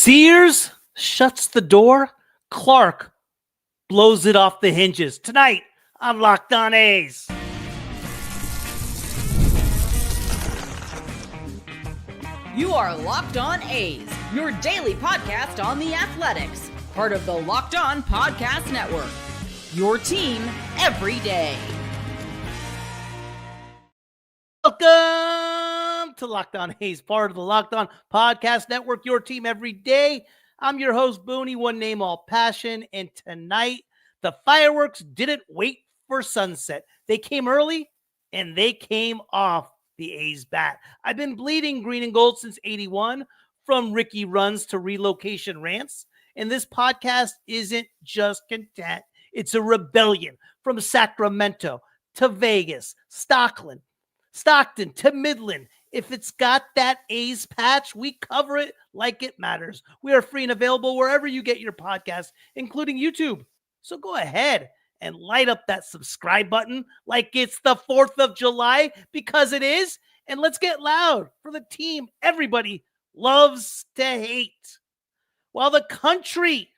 Sears shuts the door. Clarke blows it off the hinges. Tonight, I'm Locked On A's. You are Locked On A's, your daily podcast on the Athletics, part of the Locked On Podcast Network. Your team every day. Welcome to Locked On A's, part of the Locked On Podcast Network, your team every day. I'm your host, Booney, one name, all passion. And tonight, the fireworks didn't wait for sunset. They came early and they came off the A's bat. I've been bleeding green and gold since 81, from Ricky runs to relocation rants. And this podcast isn't just content. It's a rebellion from Sacramento to Vegas, Stockton to Midland. If it's got that A's patch, we cover it like it matters. We are free and available wherever you get your podcasts, including YouTube. So go ahead and light up that subscribe button like it's the 4th of July, because it is. And let's get loud for the team everybody loves to hate. While the country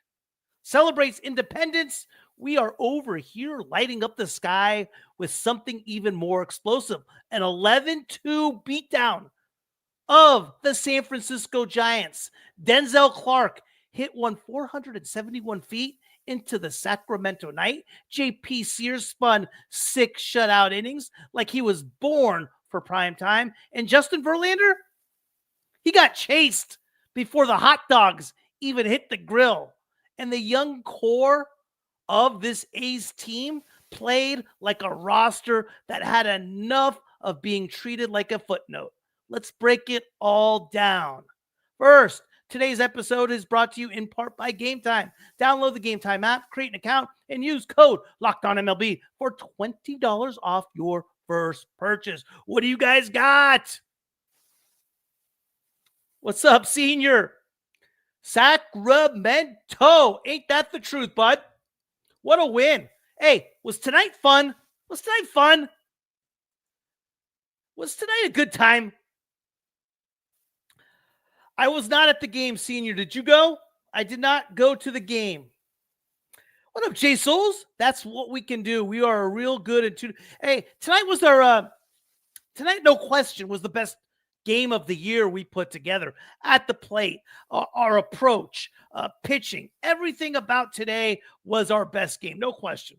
celebrates independence, we are over here lighting up the sky with something even more explosive. An 11-2 beatdown of the San Francisco Giants. Denzel Clarke hit one 471 feet into the Sacramento night. JP Sears spun 6 shutout innings like he was born for prime time. And Justin Verlander, he got chased before the hot dogs even hit the grill. And the young core of this A's team played like a roster that had enough of being treated like a footnote. Let's break it all down. First, today's episode is brought to you in part by Game Time. Download the Game Time app, create an account, and use code LOCKEDONMLB for $20 off your first purchase. What do you guys got? What's up, senior? Sacramento. Ain't that the truth, bud? What a win. Hey, was tonight fun? Was tonight a good time? I was not at the game, senior. Did you go? I did not go to the game. What up, Jay Souls? That's what we can do. We are a real good and hey, tonight was our tonight, no question, was the best game of the year we put together. At the plate, our approach, pitching, everything about today was our best game, no question.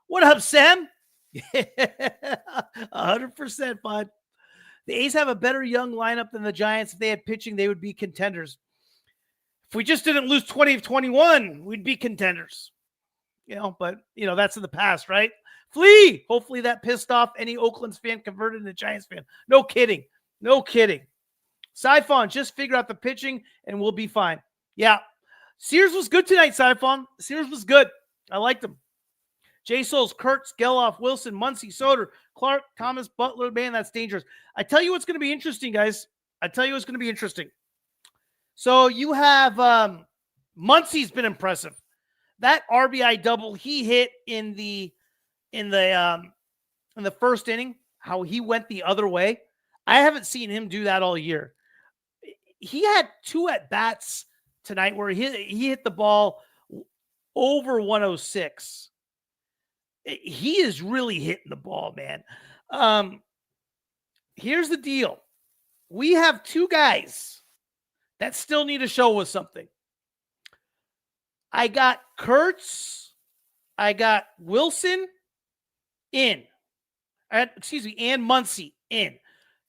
What up, Sam? 100%, bud. The A's have a better young lineup than the Giants. If they had pitching, they would be contenders. If we just didn't lose 20 of 21, we'd be contenders. But that's in the past, right? Flee! Hopefully that pissed off any Oakland's fan converted into Giants fan. No kidding. Siphon, just figure out the pitching and we'll be fine. Yeah. Sears was good tonight, Siphon. Sears was good. I liked him. J. Souls, Kurtz, Geloff, Wilson, Muncy, Soder, Clarke, Thomas, Butler. Man, that's dangerous. I tell you what's going to be interesting, guys. So you have Muncy's been impressive. That RBI double he hit in the first inning, how he went the other way. I haven't seen him do that all year. He had 2 at-bats tonight where he hit the ball over 106. He is really hitting the ball, man. Here's the deal. We have 2 guys that still need to show us something. I got Kurtz. I got Wilson in. And Muncy in.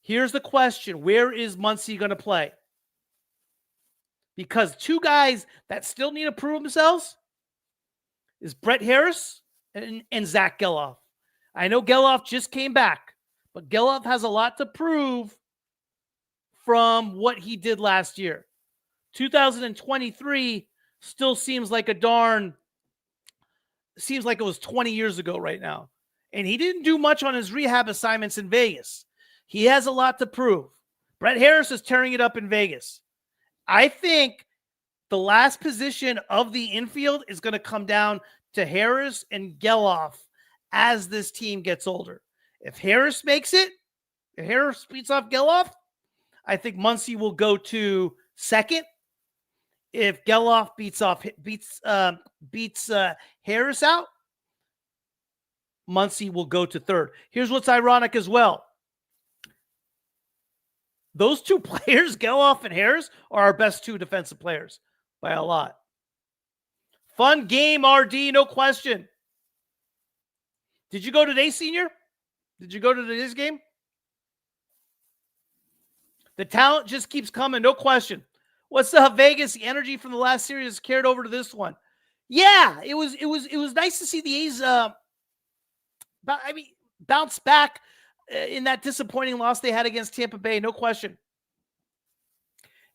Here's the question. Where is Muncy going to play? Because 2 guys that still need to prove themselves is Brett Harris and Zach Geloff. I know Geloff just came back, but Geloff has a lot to prove from what he did last year. 2023 still seems like it was 20 years ago right now. And he didn't do much on his rehab assignments in Vegas. He has a lot to prove. Brett Harris is tearing it up in Vegas. I think the last position of the infield is going to come down to Harris and Geloff as this team gets older. If Harris makes it, if Harris beats off Geloff, I think Muncy will go to second If Geloff beats Harris out, Muncy will go to third. Here's what's ironic as well. Those two players, Geloff and Harris, are our best two defensive players by a lot. Fun game, RD, no question. Did you go today, Senior? Did you go to today's game? The talent just keeps coming, no question. What's up, Vegas? The energy from the last series carried over to this one. Yeah, it was nice to see the A's bounce back in that disappointing loss they had against Tampa Bay, no question.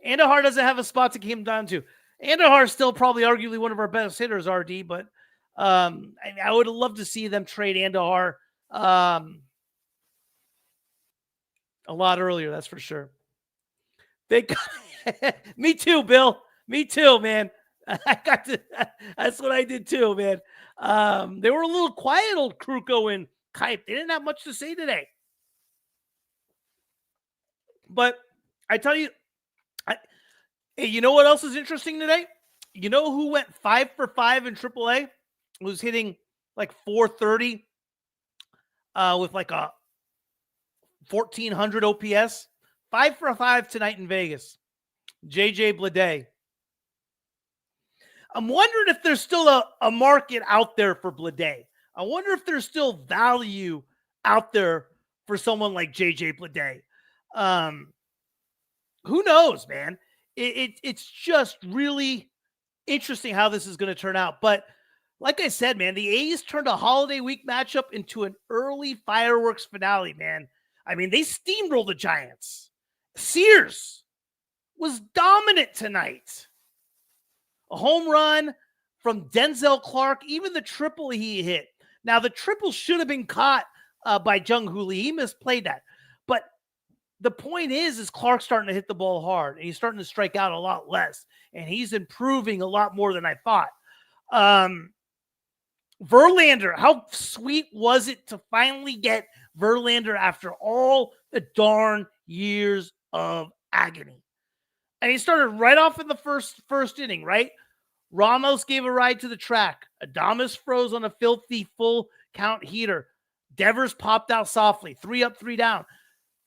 Andujar doesn't have a spot to come down to. Andujar is still probably arguably one of our best hitters, RD, but I would love to see them trade Andujar a lot earlier, that's for sure. Me too, Bill. Me too, man. That's what I did too, man. They were a little quiet, old Kruko and Kipe. They didn't have much to say today. But I tell you, hey, you know what else is interesting today? You know who went 5 for 5 in AAA? Was hitting like 430 with like a 1400 OPS. 5 for 5 tonight in Vegas. JJ Bleday. I'm wondering if there's still a market out there for Bleday. I wonder if there's still value out there for someone like JJ Bleday. Who knows, man? It's just really interesting how this is going to turn out. But like I said, man, the A's turned a holiday week matchup into an early fireworks finale, man. I mean, they steamrolled the Giants. Sears was dominant tonight. A home run from Denzel Clarke, even the triple he hit. Now, the triple should have been caught by Jung Hoo Lee. He misplayed that. But the point is Clark's starting to hit the ball hard, and he's starting to strike out a lot less, and he's improving a lot more than I thought. Verlander, how sweet was it to finally get Verlander after all the darn years of agony? And he started right off in the first inning, right? Ramos gave a ride to the track. Adames froze on a filthy full count heater. Devers popped out softly. 3 up, 3 down.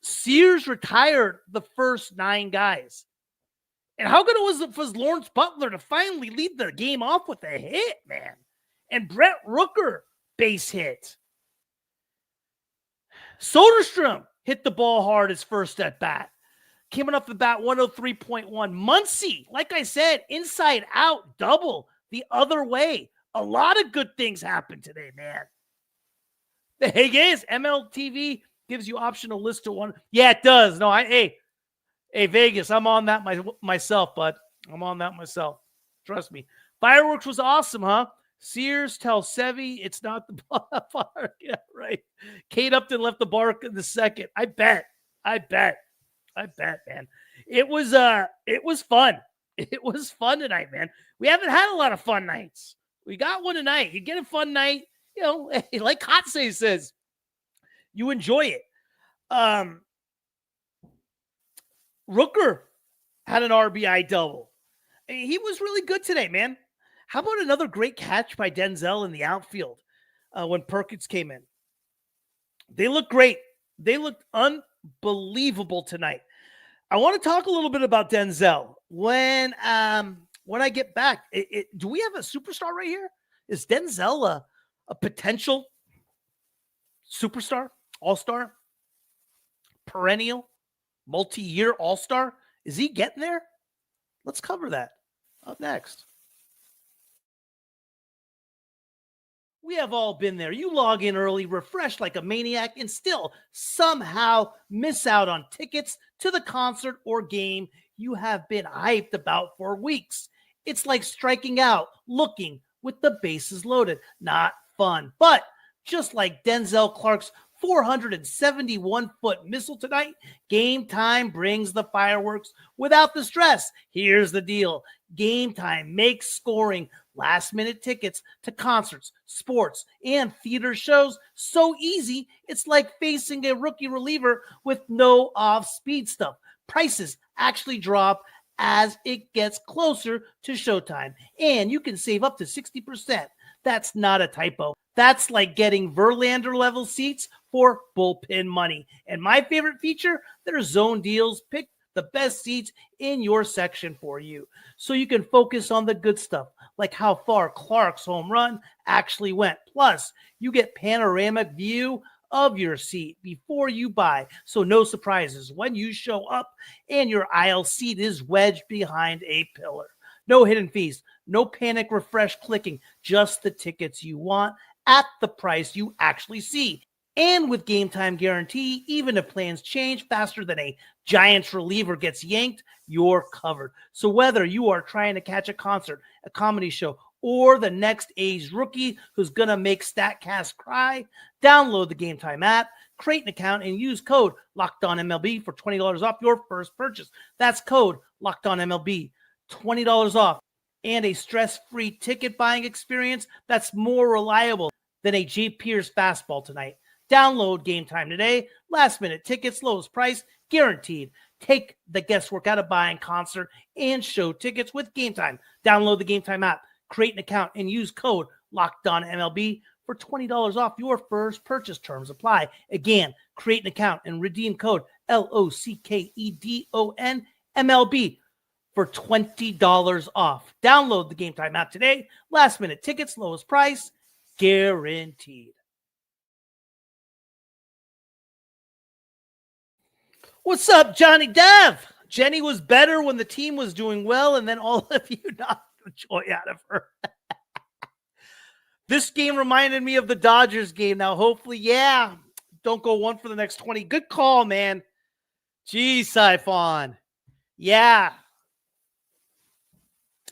Sears retired the first 9 guys. And how good it was Lawrence Butler to finally lead the game off with a hit, man. And Brett Rooker base hit. Soderstrom hit the ball hard his first at bat. Coming up the bat, 103.1. Muncy, like I said, inside out, double the other way. A lot of good things happened today, man. Hey, guys, MLTV gives you optional list to one. Yeah, it does. No, hey, Vegas, I'm on that myself, bud. I'm on that myself. Trust me. Fireworks was awesome, huh? Sears tells Sevy it's not the bar. Yeah, right. Kate Upton left the bar in the second. I bet, man. It was fun. It was fun tonight, man. We haven't had a lot of fun nights. We got one tonight. You get a fun night, you know, like Kotsay says, you enjoy it. Rooker had an RBI double. He was really good today, man. How about another great catch by Denzel in the outfield when Perkins came in? They look great. They looked unbelievable tonight. I want to talk a little bit about Denzel. When I get back, do we have a superstar right here? Is Denzel a potential superstar, all-star, perennial, multi-year all-star? Is he getting there? Let's cover that up next. We have all been there. You log in early, refreshed like a maniac, and still somehow miss out on tickets to the concert or game you have been hyped about for weeks. It's like striking out, looking with the bases loaded. Not fun. But just like Denzel Clarke's 471-foot missile tonight, Game Time brings the fireworks without the stress. Here's the deal. Game Time makes scoring last-minute tickets to concerts, sports, and theater shows so easy, it's like facing a rookie reliever with no off-speed stuff. Prices actually drop as it gets closer to showtime. And you can save up to 60%. That's not a typo. That's like getting Verlander level seats for bullpen money. And my favorite feature, their zone deals. Pick the best seats in your section for you, so you can focus on the good stuff, like how far Clarke's home run actually went. Plus, you get panoramic view of your seat before you buy, so no surprises when you show up and your aisle seat is wedged behind a pillar. No hidden fees, no panic refresh clicking, just the tickets you want at the price you actually see. And with game time guarantee, even if plans change faster than a Giants reliever gets yanked, you're covered. So whether you are trying to catch a concert, a comedy show, or the next A's rookie who's going to make StatCast cry, download the Game Time app, create an account, and use code LOCKEDONMLB for $20 off your first purchase. That's code LOCKEDONMLB, $20 off, and a stress-free ticket buying experience that's more reliable than a JP Sears fastball tonight. Download Game Time today. Last-minute tickets, lowest price, guaranteed. Take the guesswork out of buying concert and show tickets with Game Time. Download the Game Time app, create an account, and use code LOCKEDONMLB for $20 off your first purchase. Terms apply. Again, create an account and redeem code LOCKEDONMLB for $20 off. Download the Game Time app today. Last-minute tickets, lowest price, guaranteed. What's up, Johnny Dev? Jenny was better when the team was doing well, and then all of you knocked the joy out of her. This game reminded me of the Dodgers game. Now, hopefully, don't go one for the next 20. Good call, man. Geez, Siphon. Yeah.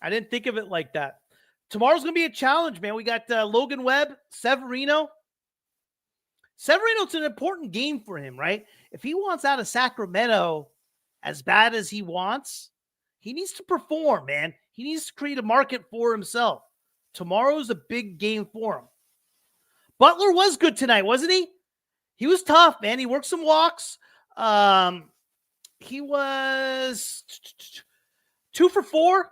I didn't think of it like that. Tomorrow's going to be a challenge, man. We got Logan Webb, Severino. Severino's an important game for him, right? If he wants out of Sacramento as bad as he wants, he needs to perform, man. He needs to create a market for himself. Tomorrow's a big game for him. Butler was good tonight, wasn't he? He was tough, man. He worked some walks. He was 2 for 4,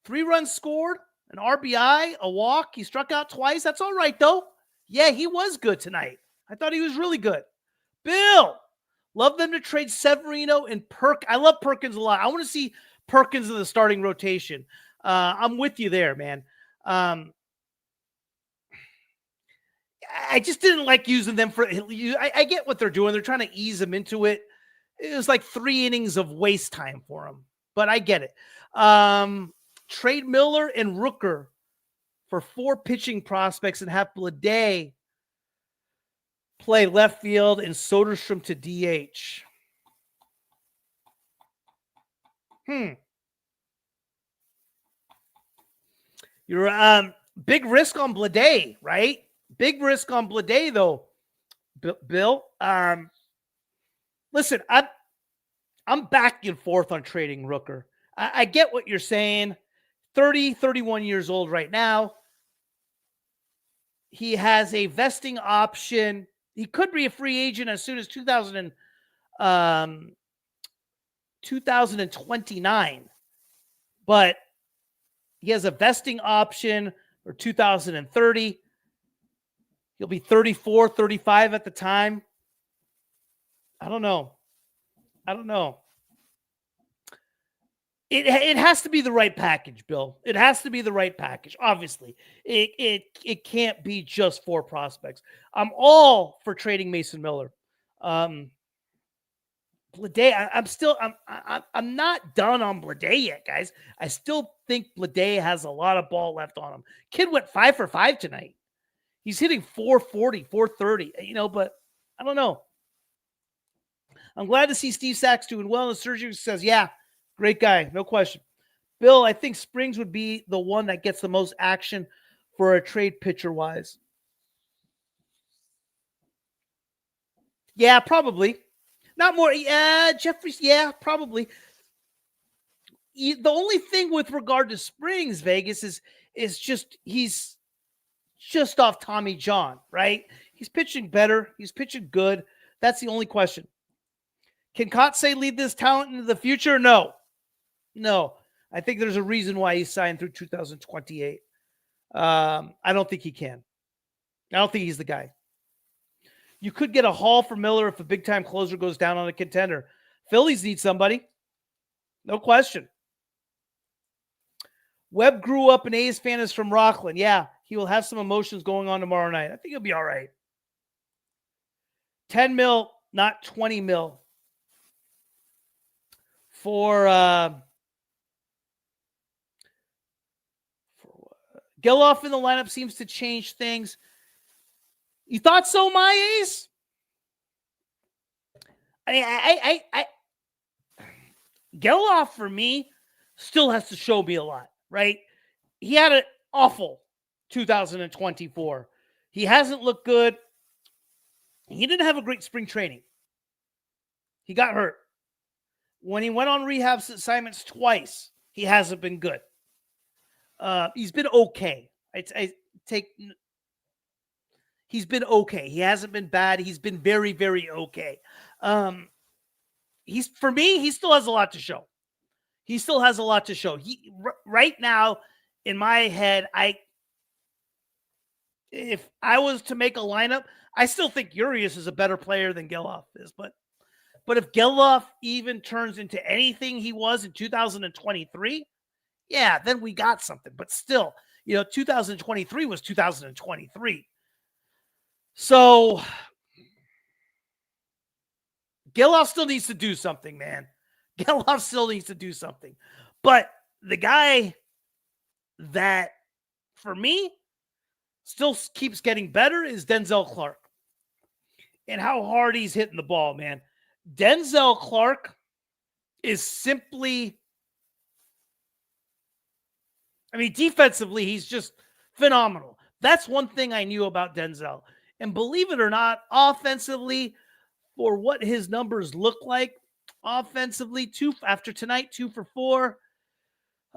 3 runs scored, an RBI, a walk. He struck out twice. That's all right, though. Yeah, he was good tonight. I thought he was really good. Bill, love them to trade Severino and I love Perkins a lot. I want to see Perkins in the starting rotation. I'm with you there, man. I just didn't like using them for. I get what they're doing. They're trying to ease him into it. It was like 3 innings of waste time for him, but I get it. Trade Miller and Rooker for 4 pitching prospects and have Blade play left field and Soderstrom to DH. You're big risk on Blade, right? Big risk on Blade, though, Bill. Listen, I'm back and forth on trading Rooker. I get what you're saying. 31 years old right now. He has a vesting option. He could be a free agent as soon as 2029. But he has a vesting option for 2030. He'll be 34, 35 at the time. I don't know. It has to be the right package, Bill. It has to be the right package. Obviously, it can't be just 4 prospects. I'm all for trading Mason Miller. Blade, I'm not done on Blade yet, guys. I still think Blade has a lot of ball left on him. Kid went 5 for 5 tonight. He's hitting 440, 430. But I don't know. I'm glad to see Steve Sachs doing well. And Sergio says, yeah. Great guy, no question. Bill, I think Springs would be the one that gets the most action for a trade pitcher-wise. Yeah, probably. Not more. Jeffries, yeah, probably. The only thing with regard to Springs, Vegas, is just he's just off Tommy John, right? He's pitching better. He's pitching good. That's the only question. Can Kotsay lead this talent into the future? No. No, I think there's a reason why he signed through 2028. I don't think he can. I don't think he's the guy. You could get a haul for Miller if a big-time closer goes down on a contender. Phillies need somebody. No question. Webb grew up an A's fan, is from Rockland. Yeah, he will have some emotions going on tomorrow night. I think he'll be all right. 10 mil, not 20 mil. For Geloff in the lineup seems to change things. You thought so, my Ace? I Geloff for me still has to show me a lot, right? He had an awful 2024. He hasn't looked good. He didn't have a great spring training. He got hurt. When he went on rehab assignments twice, he hasn't been good. He's been okay. He's been okay. He hasn't been bad. He's been very, very okay. For me, he still has a lot to show. He still has a lot to show. Right now, in my head, if I was to make a lineup, I still think Urias is a better player than Geloff is. But if Geloff even turns into anything he was in 2023, yeah, then we got something. But still, 2023 was 2023. So Geloff still needs to do something, man. Geloff still needs to do something. But the guy that, for me, still keeps getting better is Denzel Clarke. And how hard he's hitting the ball, man. Denzel Clarke is simply, defensively, he's just phenomenal. That's one thing I knew about Denzel. And believe it or not, offensively, for what his numbers look like, offensively, after tonight, 2 for 4.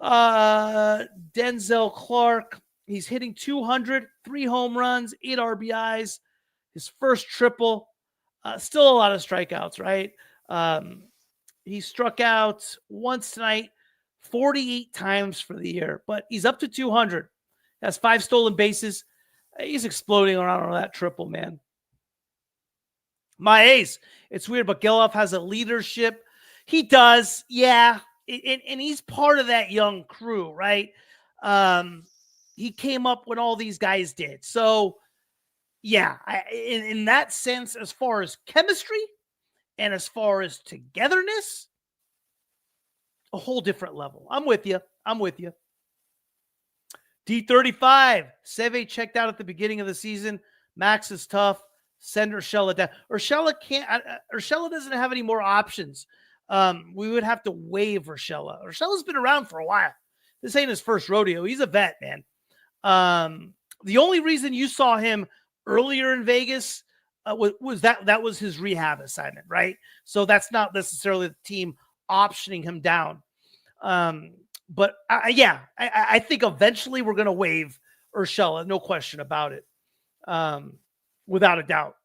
Denzel Clarke, he's hitting 200, 3 home runs, 8 RBIs, his first triple. Still a lot of strikeouts, right? He struck out once tonight, 48 times for the year, but he's up to 200. Has 5 stolen bases. He's exploding around on that triple, man. My Ace, it's weird, but Geloff has a leadership. He does, yeah. And he's part of that young crew, right? He came up when all these guys did. So, yeah, in that sense, as far as chemistry and as far as togetherness, a whole different level. I'm with you. D35, Seve checked out at the beginning of the season. Max is tough. Send Urshela down. Urshela doesn't have any more options. We would have to waive Urshela. Urshela's been around for a while. This ain't his first rodeo. He's a vet, man. The only reason you saw him earlier in Vegas was that was his rehab assignment, right? So that's not necessarily the team optioning him down. But I think eventually we're going to waive Urshela, no question about it, without a doubt.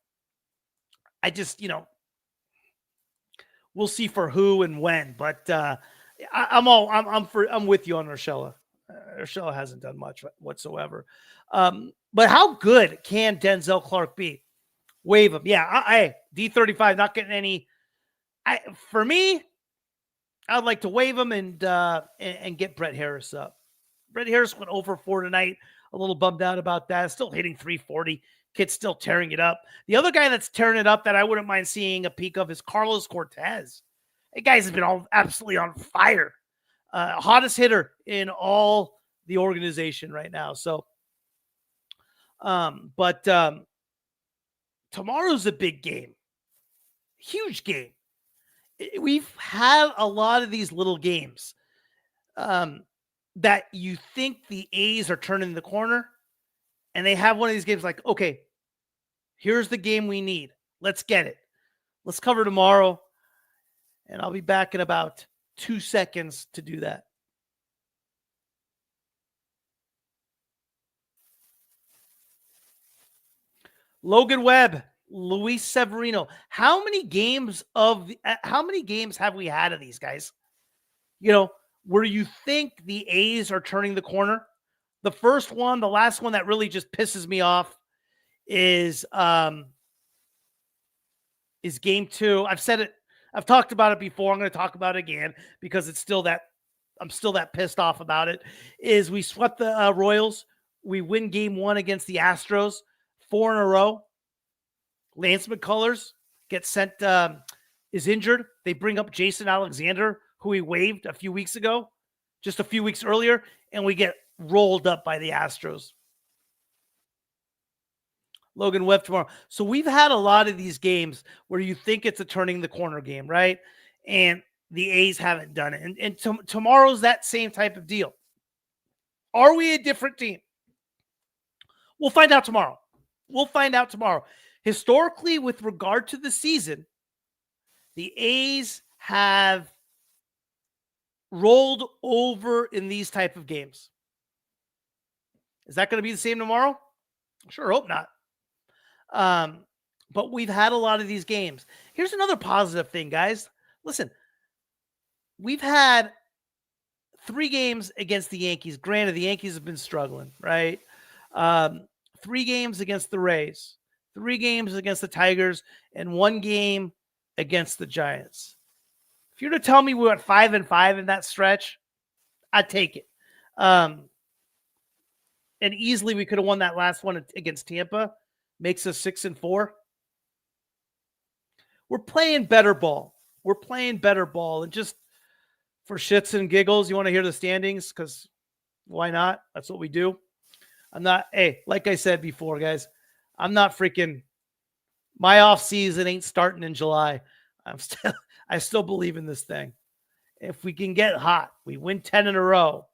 I just, we'll see for who and when, but I'm with you on Urshela. Urshela hasn't done much whatsoever. But how good can Denzel Clarke be? Waive him. Yeah, D35 not getting any. For me, I'd like to waive him and get Brett Harris up. Brett Harris went over 4 tonight. A little bummed out about that. Still hitting 340. Kid's still tearing it up. The other guy that's tearing it up that I wouldn't mind seeing a peek of is Carlos Cortez. That guy's been absolutely on fire. Hottest hitter in all the organization right now. So, but tomorrow's a big game. Huge game. We've had a lot of these little games that you think the A's are turning the corner, and they have one of these games like, okay, here's the game we need. Let's get it. Let's cover tomorrow, and I'll be back in about 2 seconds to do that. Logan Webb, Luis Severino. How many games have we had of these guys? where you think the A's are turning the corner. The first one, the last one that really just pisses me off is game 2. I've said it. I've talked about it before. I'm going to talk about it again because it's still that I'm still that pissed off about it. Is we swept the Royals. We win game 1 against the Astros, 4 in a row. Lance McCullers gets sent, is injured. They bring up Jason Alexander, who we waived a few weeks ago, just a few weeks earlier, and we get rolled up by the Astros. Logan Webb tomorrow. So we've had a lot of these games where you think it's a turning the corner game, right? And the A's haven't done it. And tomorrow's that same type of deal. Are we a different team? We'll find out tomorrow. Historically, with regard to the season, the A's have rolled over in these type of games. Is that going to be the same tomorrow? Sure hope not. But we've had a lot of these games. Here's another positive thing, guys. Listen, we've had 3 games against the Yankees. Granted, the Yankees have been struggling, right? 3 games against the Rays, 3 games against the Tigers, and 1 game against the Giants. If you're to tell me we went 5-5 in that stretch, I'd take it. And easily we could have won that last one against Tampa. Makes us 6-4. We're playing better ball. And just for shits and giggles, you want to hear the standings? Because why not? That's what we do. Like I said before, guys, I'm not freaking, my off season ain't starting in July. I still believe in this thing. If we can get hot, we win 10 in a row.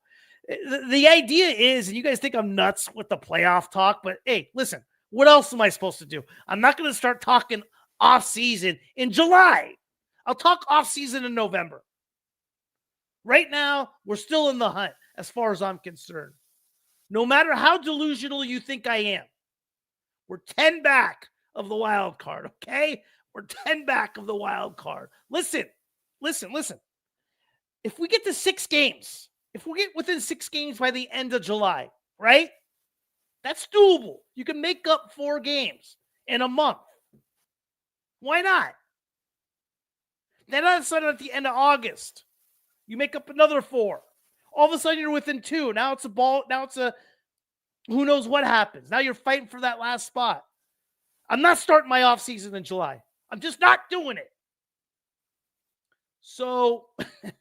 The idea is, and you guys think I'm nuts with the playoff talk, but hey, listen, what else am I supposed to do? I'm not going to start talking off season in July. I'll talk off season in November. Right now, we're still in the hunt as far as I'm concerned. No matter how delusional you think I am, we're 10 back of the wild card, okay? We're 10 back of the wild card. Listen. If we get to 6 games, if we get within 6 games by the end of July, right? That's doable. You can make up 4 games in a month. Why not? Then all of a sudden at the end of August, you make up another 4. All of a sudden you're within 2. Now it's a ball. Now it's a who knows what happens. Now you're fighting for that last spot. I'm not starting my offseason in July. I'm just not doing it. So I'm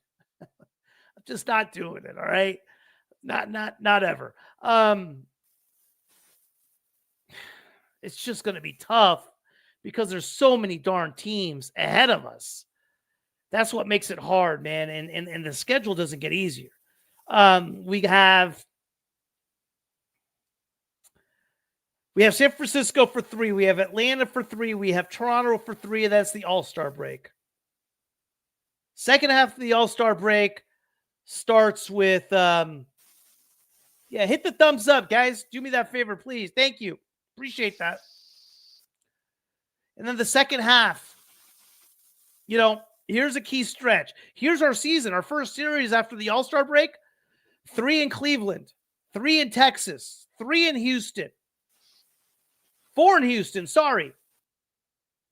just not doing it. All right. Not ever. It's just going to be tough because there's so many darn teams ahead of us. That's what makes it hard, man. And the schedule doesn't get easier. We have San Francisco for 3. We have Atlanta for 3. We have Toronto for 3. And that's the All-Star break. Second half of the All-Star break starts with, hit the thumbs up, guys. Do me that favor, please. Thank you. Appreciate that. And then the second half, here's a key stretch. Here's our season, our first series after the All-Star break. 3 in Cleveland, 3 in Texas, 3 in Houston, 4 in Houston, sorry.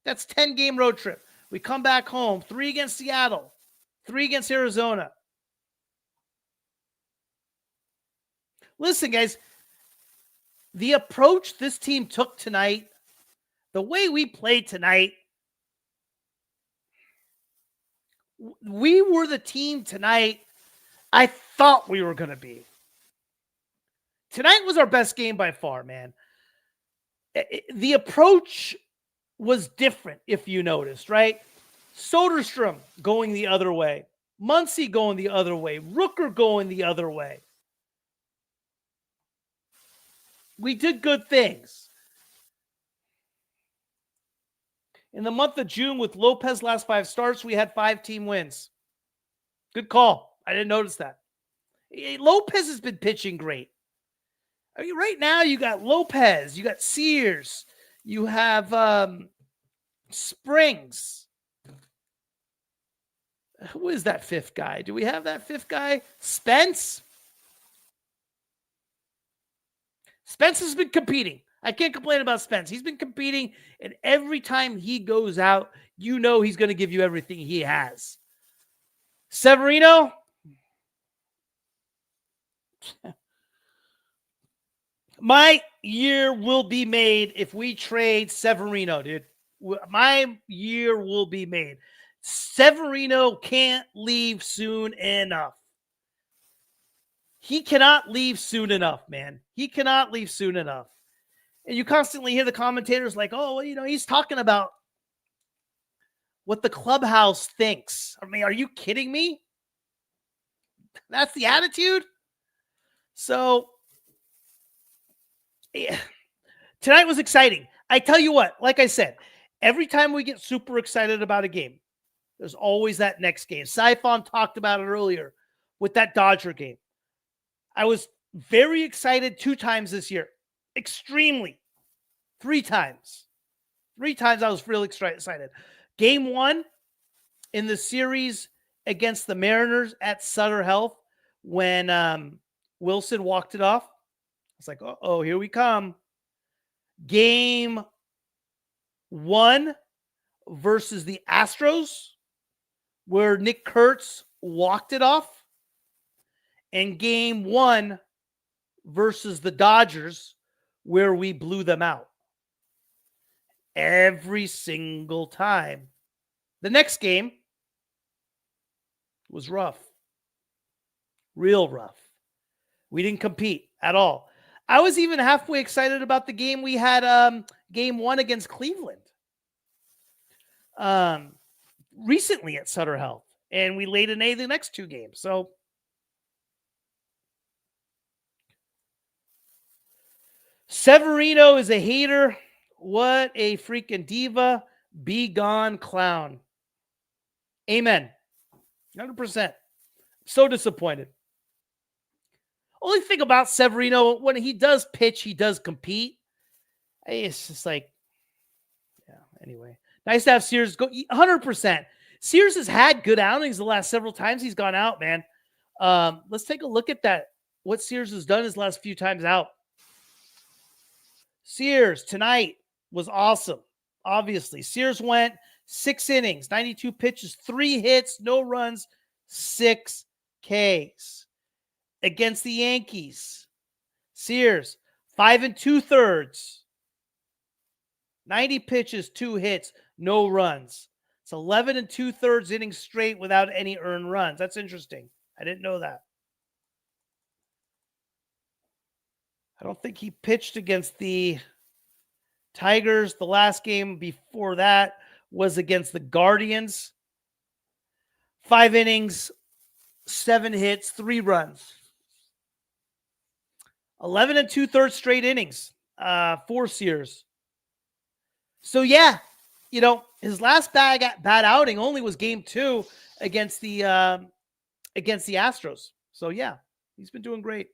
That's 10-game road trip. We come back home, 3 against Seattle, 3 against Arizona. Listen, guys, the approach this team took tonight, the way we played tonight, we were the team tonight I thought we were going to be. Tonight was our best game by far, man. The approach was different, if you noticed, right? Soderstrom going the other way. Muncy going the other way. Rooker going the other way. We did good things. In the month of June, with Lopez last 5 starts, we had 5 team wins. Good call. I didn't notice that. Lopez has been pitching great. I mean, right now, you got Lopez, you got Sears, you have Springs. Who is that fifth guy? Do we have that fifth guy? Spence? Spence has been competing. I can't complain about Spence. He's been competing, and every time he goes out, you know he's going to give you everything he has. Severino? My year will be made if we trade Severino, dude. My year will be made. Severino can't leave soon enough. He cannot leave soon enough, man. He cannot leave soon enough. And you constantly hear the commentators like, oh, well, you know, he's talking about what the clubhouse thinks. I mean, are you kidding me? That's the attitude? So, yeah. Tonight was exciting. I tell you what, like I said, every time we get super excited about a game, there's always that next game. Siphon talked about it earlier with that Dodger game. I was very excited 2 times this year. Extremely. 3 times. 3 times I was really excited. Game 1 in the series against the Mariners at Sutter Health when Wilson walked it off. I was like, oh, here we come. Game 1 versus the Astros, where Nick Kurtz walked it off. And game 1 versus the Dodgers, where we blew them out. Every single time. The next game was rough. Real rough. We didn't compete at all. I was even halfway excited about the game we had, game 1 against Cleveland. Recently at Sutter Health. And we laid an A the next 2 games. So, Severino is a hater. What a freaking diva. Be gone, clown. Amen. 100%. So disappointed. Only thing about Severino, when he does pitch, he does compete. It's just like, yeah, anyway. Nice to have Sears go 100%. Sears has had good outings the last several times he's gone out, man. Let's take a look at that. What Sears has done his last few times out. Sears tonight was awesome. Obviously, Sears went 6 innings, 92 pitches, 3 hits, no runs, 6 Ks. Against the Yankees, Sears 5 2/3, 90 pitches, 2 hits, no runs. It's 11 2/3 innings straight without any earned runs. That's interesting. I didn't know that. I don't think he pitched against the Tigers. The last game before that was against the Guardians. 5 innings, 7 hits, 3 runs. 11 2/3 straight innings for Sears. So, yeah, you know, his last bad outing only was game 2 against the Astros. So, yeah, he's been doing great.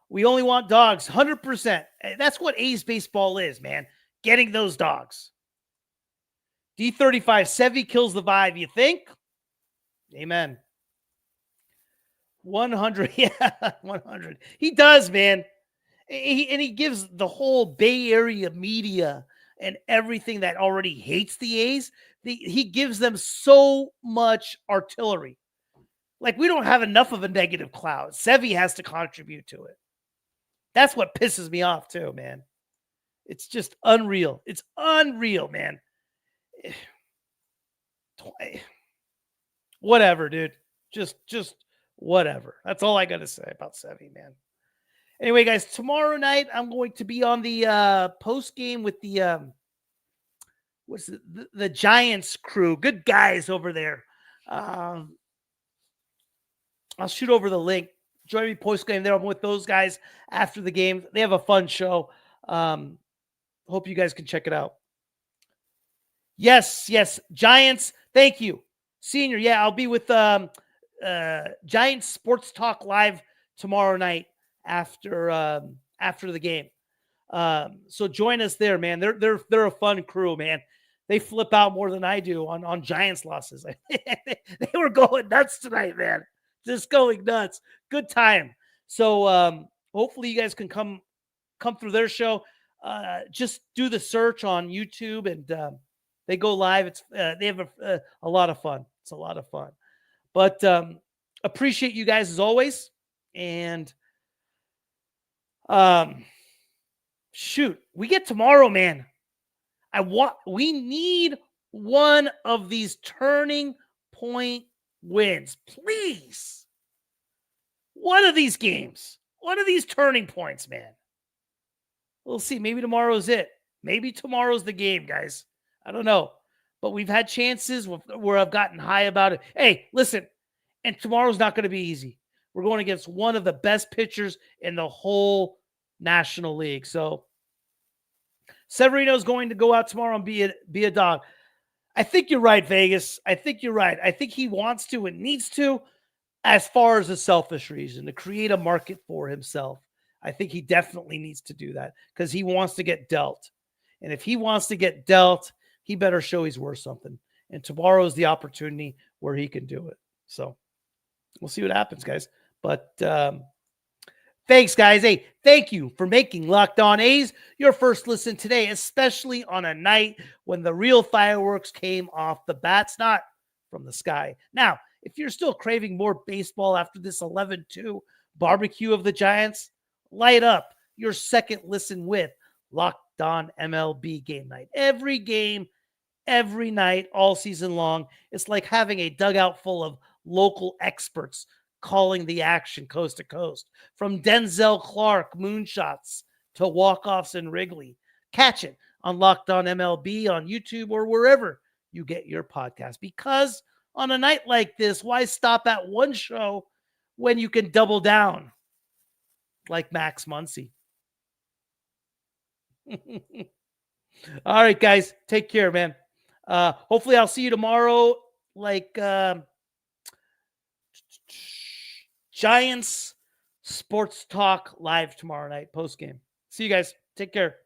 We only want dogs, 100%. That's what A's baseball is, man. Getting those dogs. D35, Sevy kills the vibe, you think? Amen. 100, yeah, 100. He does, man. He gives the whole Bay Area media and everything that already hates the A's, he gives them so much artillery. Like, we don't have enough of a negative cloud. Sevy has to contribute to it. That's what pisses me off too, man. It's just unreal. It's unreal, man. Whatever, dude. Just whatever. That's all I got to say about Sevy, man. Anyway, guys, tomorrow night I'm going to be on the post game with the the Giants crew. Good guys over there. I'll shoot over the link. Join me post game there. I'm with those guys after the game. They have a fun show. Hope you guys can check it out. Yes. Giants. Thank you. Senior. Yeah, I'll be with Giants Sports Talk Live tomorrow night after the game. So join us there, man. They're a fun crew, man. they flip out more than I do on Giants losses. They were going nuts tonight, man. Just going nuts. Good time. So hopefully you guys can come through their show. Just do the search on YouTube, and they go live. It's they have a lot of fun. It's a lot of fun. But appreciate you guys as always. And shoot, we get tomorrow, man. We need one of these turning point wins, please. One of these games, one of these turning points, man. We'll see. Maybe tomorrow's it. Maybe tomorrow's the game, guys. I don't know. But we've had chances where I've gotten high about it. Hey, listen, and tomorrow's not going to be easy. We're going against one of the best pitchers in the whole National League. So Severino's going to go out tomorrow and be a dog. I think you're right, Vegas. I think you're right. I think he wants to and needs to, as far as a selfish reason, to create a market for himself. I think he definitely needs to do that because he wants to get dealt. And if he wants to get dealt, he better show he's worth something. And tomorrow is the opportunity where he can do it. So we'll see what happens, guys. But thanks, guys. Hey, thank you for making Locked On A's your first listen today, especially on a night when the real fireworks came off the bats, not from the sky. Now, if you're still craving more baseball after this 11-2 barbecue of the Giants, light up your second listen with Locked On MLB Game Night. Every game, every night, all season long. It's like having a dugout full of local experts calling the action coast to coast. From Denzel Clarke moonshots to walk-offs in Wrigley. Catch it on Locked On MLB on YouTube or wherever you get your podcast. Because on a night like this, why stop at one show when you can double down like Max Muncy? All right, guys. Take care, man. Hopefully I'll see you tomorrow, like Giants Sports Talk live tomorrow night, post game. See you guys. Take care.